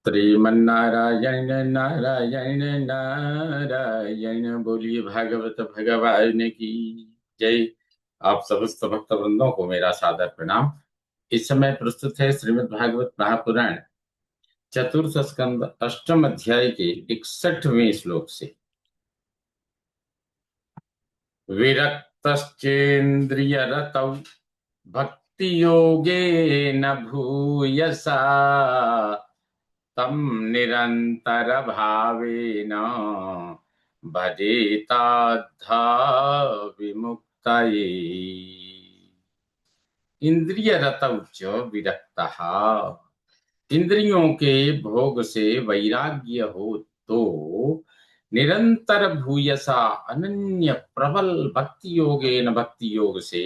श्रीमन्नारायण नारायण नारायण। बोलिए भागवत भगवान की जय। आप समस्त भक्त वृंदों को मेरा सादर प्रणाम। इस समय प्रस्तुत है श्रीमद् भागवत महापुराण चतुर्थ स्कंद अष्टम अध्याय के 61वें श्लोक से। विरक्तश्चेन्द्रियरतौ भक्ति योगे न भूयसा तम निरंतर भावेन भजेताद्धा विमुक्तये। इंद्रिय रतौ च विरक्तः। इंद्रियों के भोग से वैराग्य हो तो निरंतर भूयसा अनन्य प्रबल भक्ति योगेन भक्ति योग से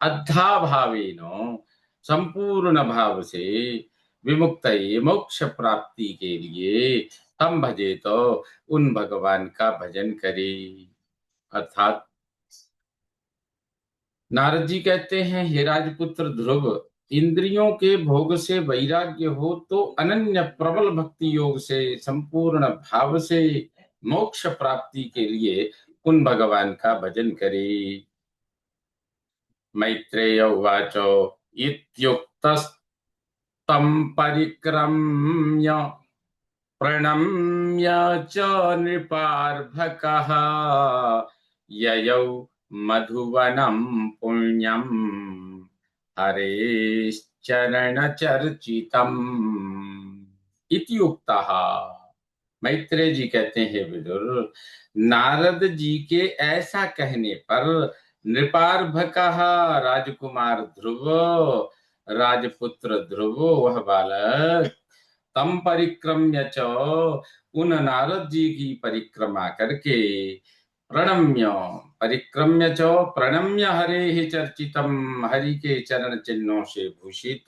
अद्धा भावेन संपूर्ण भाव से विमुक्त मोक्ष प्राप्ति के लिए हम भजे तो उन भगवान का भजन करे। अर्थात नारद जी कहते हैं, हे राजपुत्र ध्रुव, इंद्रियों के भोग से वैराग्य हो तो अनन्य प्रबल भक्ति योग से संपूर्ण भाव से मोक्ष प्राप्ति के लिए उन भगवान का भजन करे। मैत्रेय उवाच इत्युक्तस्तम् परिक्रम्य प्रणम्य च नृपार्भकः ययौ मधुवनं पुण्यं हरेश्चरणचर्चितम् इति उक्तः। मैत्रेय जी कहते हैं, विदुर, नारद जी के ऐसा कहने पर नृपार्भकः राजकुमार ध्रुव, राजपुत्र ध्रुव, वह बालक तम परिक्रम्य च उन नारद जी की परिक्रमा करके प्रणम्य परिक्रम्य च प्रणम्य हरे चर्चितम हरि के चरण चिन्हों से भूषित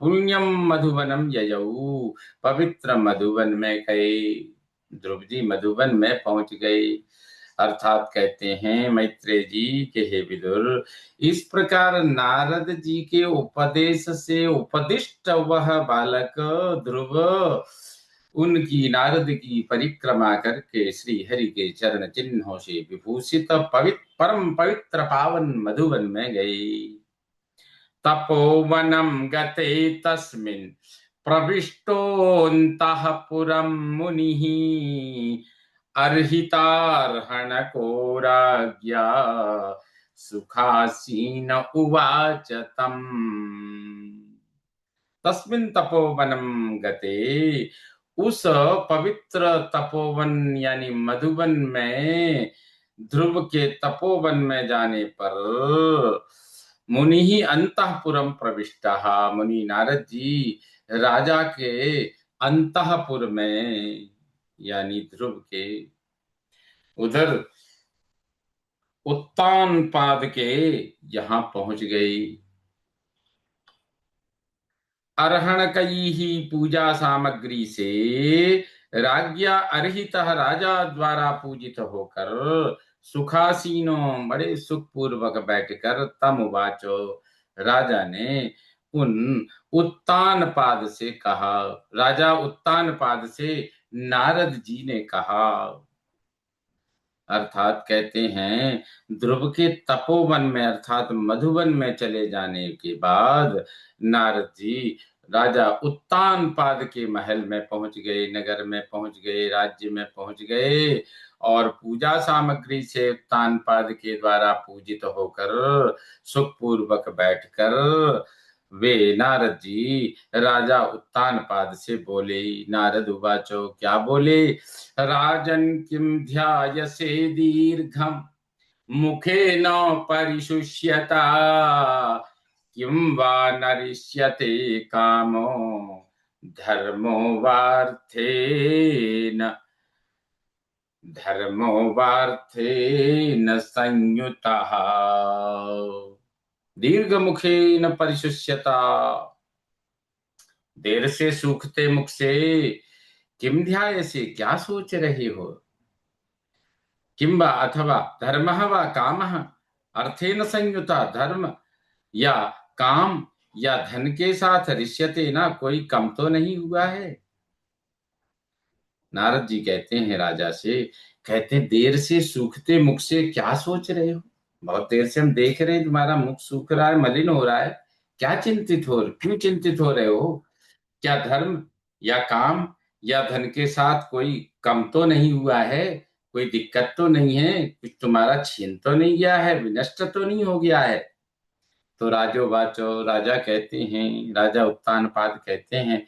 पुण्यम मधुवनम ययौ पवित्र मधुवन में गए। ध्रुव जी मधुवन में पहुंच गए। अर्थात कहते हैं मैत्रेय जी के, हे विदुर, इस प्रकार नारद जी के उपदेश से उपदिष्ट वह बालक ध्रुव उनकी नारद की परिक्रमा करके श्री हरि के चरण चिन्हों से विभूषित परम पवित्र पावन मधुवन में गए। तपोवनम गते तस्मिन् प्रविष्टोऽन्तः पुरं मुनिः अर्हितार्हणको राज्ञा सुखासीन उवाच तम्। तस्मिन् तपोवनम गते, उस पवित्र तपोवन यानी मधुवन में ध्रुव के तपोवन में जाने पर मुनि ही अंतःपुरम प्रविष्टः, मुनि नारद जी राजा के अंतःपुर में यानी ध्रुव के उधर उत्तानपाद के यहाँ पहुंच गई। अर्हणकैः पूजा सामग्री से राज्ञा अर्हितः राजा द्वारा पूजित होकर सुखासीनो बड़े सुखपूर्वक बैठकर तम उवाचो राजा ने उन उत्तानपाद से कहा, राजा उत्तानपाद से नारद जी ने कहा। अर्थात कहते हैं ध्रुव के तपोवन में अर्थात मधुवन में चले जाने के बाद नारद जी राजा उत्तानपाद के महल में पहुंच गए, नगर में पहुंच गए, राज्य में पहुंच गए और पूजा सामग्री से उत्तानपाद के द्वारा पूजित होकर सुखपूर्वक बैठकर वे नारद जी राजा उत्तानपाद से बोले। नारद उवाचो, क्या बोले? राजन किम ध्यायसे दीर्घम मुखेन परिशुष्यता किम वा नरिष्यते कामो धर्मो वार्थेन संयुतः। दीर्घ मुखेन परिशुष्यता, देर से सूखते मुख से, किम ध्यायसे, क्या सोच रहे हो, किंबा अथवा धर्मः वा कामः अर्थेन संयुता, धर्म या काम या धन के साथ रिष्यते ना, कोई कम तो नहीं हुआ है। नारद जी कहते हैं राजा से, कहते हैं देर से सूखते मुख से क्या सोच रहे हो? बहुत देर से हम देख रहे हैं तुम्हारा मुख सूख रहा है, मलिन हो रहा है, क्या चिंतित हो, क्यों चिंतित हो रहे हो? क्या धर्म या काम या धन के साथ कोई कम तो नहीं हुआ है? कोई दिक्कत तो नहीं है? कुछ तुम्हारा छीन तो नहीं गया है, विनष्ट तो नहीं हो गया है? तो राजो वाचो, राजा कहते हैं, राजा उत्तानपाद कहते हैं,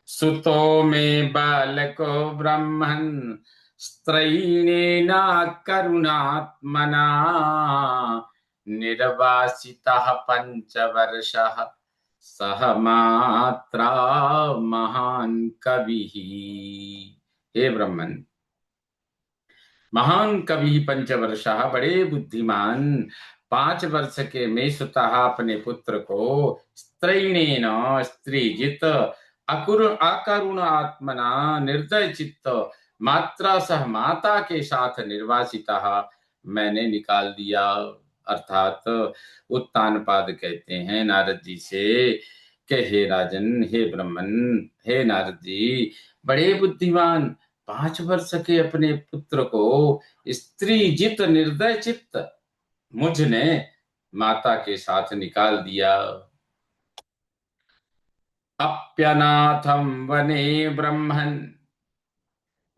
सुतो में बालको ब्रह्मन् स्त्रैणेन करुणात्मना निर्वासितः पंचवर्षः सह मात्रा महान कवि। हे ब्रह्मन, महान कवि पंचवर्षः, बड़े बुद्धिमान 5 वर्ष के में सुतः अपने पुत्र को स्त्रैणेन स्त्रीजित अकरुण आत्मना निर्दय चित्त मात्रा सह माता के साथ निर्वासिता मैंने निकाल दिया। अर्थात उत्तानपाद कहते हैं नारद जी से कि हे राजन, हे ब्रह्मन, हे नारद जी, बड़े बुद्धिमान 5 वर्ष के अपने पुत्र को स्त्री जित निर्दय चित्त मुझ ने माता के साथ निकाल दिया। अप्यनाथम वने ब्रह्मन्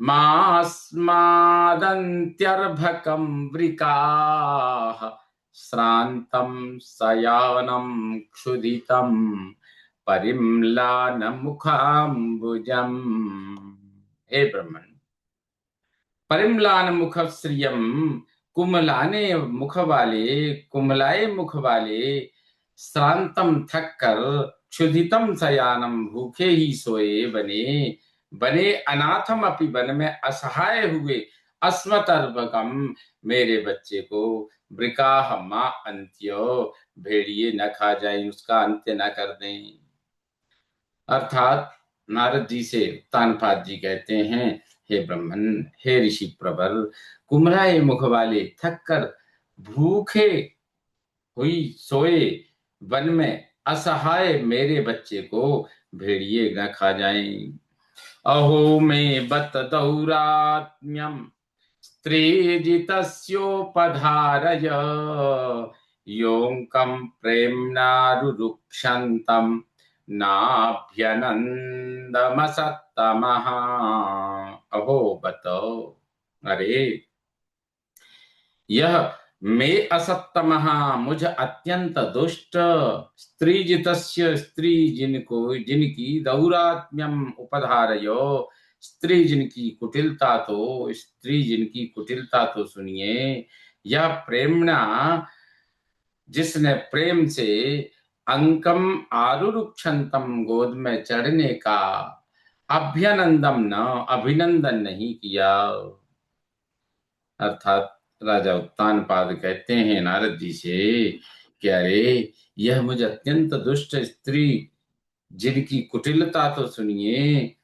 मास्मादन्त्यर्भकं वृकाः श्रान्तं शयानं क्षुधितं परिम्लानमुखाम्बुजम्। हे ब्रह्मन, परिम्लान मुख श्रियम, कुमलाने मुख वाले, कुमलाए मुख वाले, श्रांतम थक कर, क्षुधितम शयानम, भूखे ही सोए बने, बने अनाथम अपि, वन में असहाय हुए, अस्मतर्भकम, मेरे बच्चे को, वृकाह मां अंत्यो, भेड़िए न खा जाए, उसका अंत्य न कर दें। अर्थात नारद जी से तानपाद जी कहते हैं, हे ब्रह्मन, हे ऋषि प्रवर, कुमराए मुख वाले, थक कर, भूखे हुई सोए, वन में असहाय मेरे बच्चे को भेड़िए न खा जाएं। अहो में बत दौरात्म्यम स्त्रीजितस्योपधारय योऽङ्कं प्रेम्णारुरुक्षन्तं नाभ्यनन्दमसत्तमः। अहो बत, अरे यह मैं असत्तमः, मुझ अत्यंत दुष्ट, स्त्री जितस्य, स्त्री जिनको, जिनकी, दौरात्म्यम उपधारयो, स्त्री जिनकी कुटिलता, तो स्त्री जिनकी कुटिलता तो सुनिए, यह प्रेमणा, जिसने प्रेम से, अंकम आरुरुक्षंतम, गोद में चढ़ने का, अभ्यनंदम न, अभिनंदन नहीं किया। अर्थात राजा उत्तानपाद कहते हैं नारद जी से कि अरे, यह मुझे अत्यंत दुष्ट स्त्री, जिनकी कुटिलता तो सुनिए,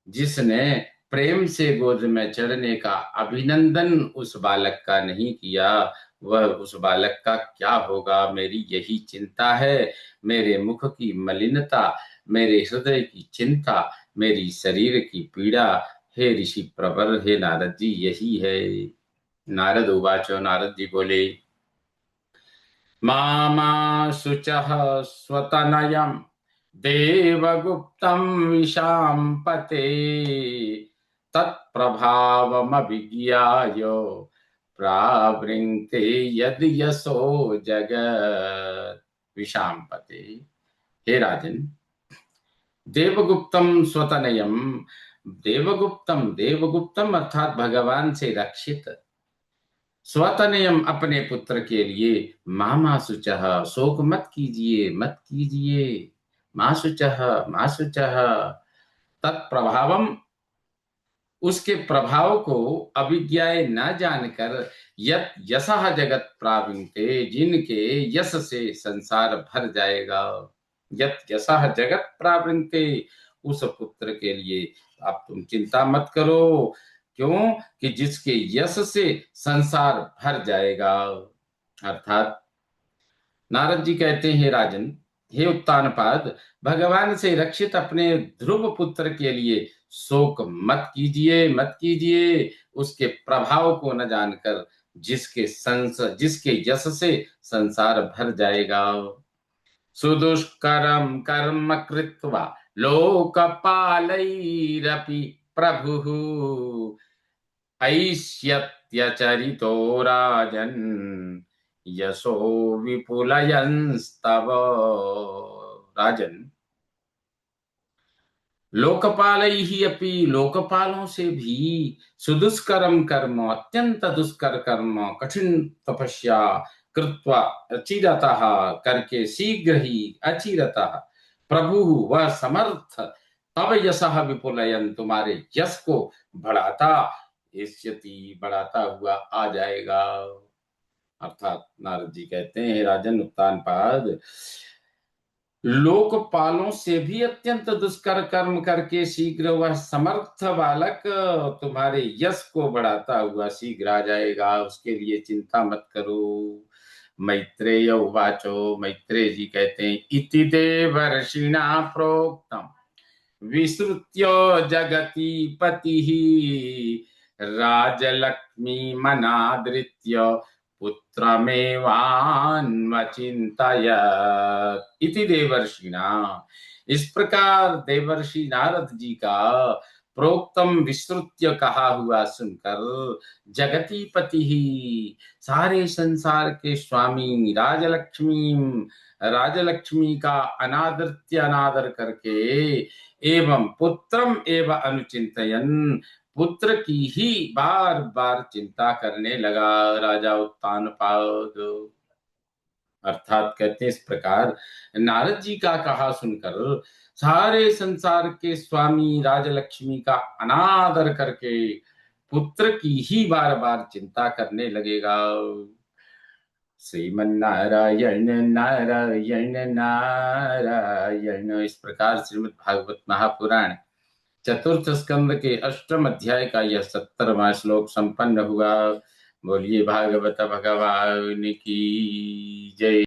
जिसने प्रेम से गोद में चढ़ने का अभिनंदन उस बालक का नहीं किया, वह उस बालक का क्या होगा, मेरी यही चिंता है। मेरे मुख की मलिनता, मेरे हृदय की चिंता, मेरी शरीर की पीड़ा, हे ऋषि प्रवर, हे नारद जी, यही है। नारद उवाचो, नारद जी बोले, मामा शुचः स्वतनयम् देवगुप्तं विशाम्पते तत्प्रभावमभिज्ञाय प्रावृङ्क्ते यद् यशो जगत्। विशाम्पते, हे राजन, देवगुप्तम स्वतनयम, देवगुप्तम, देवगुप्तम अर्थात भगवान से रक्षित, स्वतनयम अपने पुत्र के लिए, मामा शुचः, शोक मत कीजिए, मत कीजिए, माँ शुचः, माँ शुचः, तत्प्रभावम, उसके प्रभाव को, अभिज्ञाय न जानकर, यत यशः जगत प्राविंते, जिनके यश से संसार भर जाएगा, यत यशः जगत प्राविंते, उस पुत्र के लिए आप तुम चिंता मत करो। क्यों? कि जिसके यश से संसार भर जाएगा। अर्थात नारद जी कहते हैं, राजन, हे उत्तानपाद, भगवान से रक्षित अपने ध्रुव पुत्र के लिए शोक मत कीजिए, मत कीजिए। उसके प्रभाव को न जानकर जिसके यश से संसार भर जाएगा। सुदुष्करम कर्म कृत्वा लोकपालैरपि प्रभुः ऐष्यत्यचरितो राजन् यशो विपुलयंस्तव। राजन, लोकपाल ही अपि, लोकपालों से भी सुदुष्करम कर्म, अत्यंत दुष्कर कर्म, कठिन तपस्या कृत्वा अचिरतः, करके शीघ्र ही अचिरतः, प्रभु वह समर्थ तब यशः विपुलयन, तुम्हारे यश को बढ़ाता, इष्यति बढ़ाता हुआ आ जाएगा। अर्थात नारद जी कहते हैं, राजन उत्तानपाद, लोकपालों से भी अत्यंत दुष्कर कर्म करके शीघ्र वह समर्थ बालक तुम्हारे यश को बढ़ाता हुआ शीघ्र आ जाएगा, उसके लिए चिंता मत करो। मैत्रेय उवाचो, मैत्रेय जी कहते हैं, इति देवर्षिणा प्रोक्तम विश्रुत्य जगति पतिः राजलक्ष्मी मनादृत्य पुत्रमेवान्वचिन्तयत् इति देवर्षिणा। इस प्रकार देवर्षि नारद जी का प्रोक्तम विश्रुत्य कहा हुआ सुनकर जगती पति ही, सारे संसार के स्वामी राजलक्ष्मी, राजलक्ष्मी का अनादृत्य अनादर करके, एवं पुत्रम एवं अनुचिंतयन, पुत्र की ही बार बार चिंता करने लगा राजा उत्तानपाद। अर्थात कहते इस प्रकार नारद जी का कहा सुनकर सारे संसार के स्वामी राजलक्ष्मी का अनादर करके पुत्र की ही बार बार चिंता करने लगेगा। श्रीमन्नारायण नारायण नारायण। इस प्रकार श्रीमद् भागवत महापुराण चतुर्थ स्कंद के अष्टम अध्याय का यह 70वां श्लोक संपन्न हुआ। बोलिए भागवत भगवान की जय।